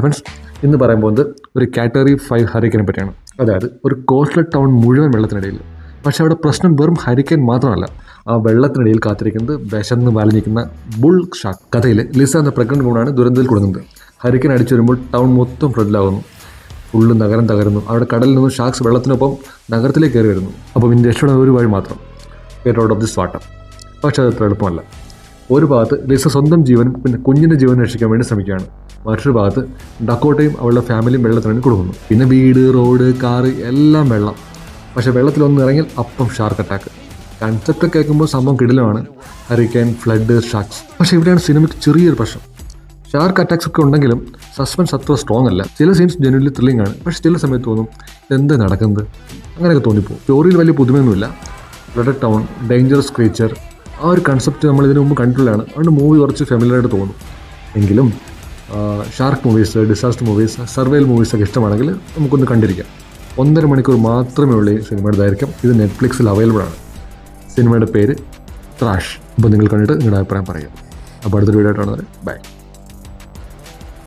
Friends, ഇന്ന് പറയാൻ പോകുന്നത് ഒരു കാറ്റഗറി 5 ഹരിക്കനെ പറ്റിയാണ്. അതായത് ഒരു കോസ്റ്റൽ ടൗൺ മുഴുവൻ വെള്ളത്തിനിടയിൽ. പക്ഷേ അവിടെ പ്രശ്നം വെറും ഹരിക്കൻ മാത്രമല്ല, ആ വെള്ളത്തിനിടയിൽ കാത്തിരിക്കുന്നത് വിശന്ന് വലഞ്ഞിരിക്കുന്ന ബുൾ ഷാർക്ക്. കഥയിൽ ലിസ എന്ന പ്രഗ്നന്റ് വുമണാണ് ദുരന്തത്തിൽ കൊടുക്കുന്നത്. ഹരിക്കൻ അടിച്ചു വരുമ്പോൾ ടൗൺ മൊത്തം ഫ്ലഡിലാകുന്നു. ഫുള്ള് നഗരം തകരുന്നു. അവിടെ കടലിൽ നിന്നും ഷാർക്സ് വെള്ളത്തിനൊപ്പം നഗരത്തിലേക്ക് കയറി വരുന്നു. അപ്പോൾ ഇതിൻ്റെ രക്ഷയുടെ ഒരു വഴി മാത്രം, get out of this water. പക്ഷേ അത് അത്ര എളുപ്പമല്ല. ഒരു ഭാഗത്ത് ലിസ സ്വന്തം ജീവനും പിന്നെ കുഞ്ഞിൻ്റെ ജീവനും രക്ഷിക്കാൻ വേണ്ടി ശ്രമിക്കുകയാണ്. മറ്റൊരു ഭാഗത്ത് ഡക്കോട്ടയും അവളുടെ ഫാമിലിയും വെള്ളത്തിന് വേണ്ടി കൊടുക്കുന്നു. പിന്നെ വീട്, റോഡ്, കാറ് എല്ലാം വെള്ളം. പക്ഷേ വെള്ളത്തിലൊന്ന് ഇറങ്ങിയാൽ അപ്പം ഷാർക്ക് അറ്റാക്ക്. കൺസെപ്റ്റ് കേൾക്കുമ്പോൾ സംഭവം കിടിലമാണ്, ഹരിക്കൻ, ഫ്ലഡ്, ഷാർക്സ്. പക്ഷേ ഇവിടെയാണ് സിനിമയ്ക്ക് ചെറിയൊരു പ്രശ്നം. ഷാർക്ക് അറ്റാക്സ് ഒക്കെ ഉണ്ടെങ്കിലും സസ്പെൻസ് അത്ര സ്ട്രോങ് അല്ല. ചില സീൻസ് ജെന്യുവൻലി ത്രില്ലിംഗ് ആണ്, പക്ഷേ ചില സമയത്ത് തോന്നും എന്താ നടക്കുന്നത്, അങ്ങനെയൊക്കെ തോന്നിപ്പോകും. സ്റ്റോറിയിൽ വലിയ പുതുമയൊന്നുമില്ല. ഫ്ലഡഡ് ടൗൺ, ഡേഞ്ചറസ് ക്രീച്ചർ, ആ ഒരു കൺസെപ്റ്റ് നമ്മൾ ഇതിനു മുമ്പ് കണ്ടിട്ടുള്ളതാണ്. അതുകൊണ്ട് മൂവി കുറച്ച് ഫെമിലിയറായിട്ട് തോന്നും. എങ്കിലും shark movies, disaster movies, survival മൂവീസൊക്കെ ഇഷ്ടമാണെങ്കിൽ നമുക്കൊന്ന് കണ്ടിരിക്കാം. 1.5 മണിക്കൂർ മാത്രമേ ഉള്ളൂ ഈ സിനിമയുടെ ദൈർഘ്യം. ഇത് നെറ്റ്ഫ്ലിക്സിൽ അവൈലബിൾ ആണ്. സിനിമയുടെ പേര് ത്രാഷ്. അപ്പോൾ നിങ്ങൾ കണ്ടിട്ട് നിങ്ങളുടെ അഭിപ്രായം പറയുക. അപ്പോൾ അടുത്തൊരു വീഡിയോ ആയിട്ടാണ്. ബൈ.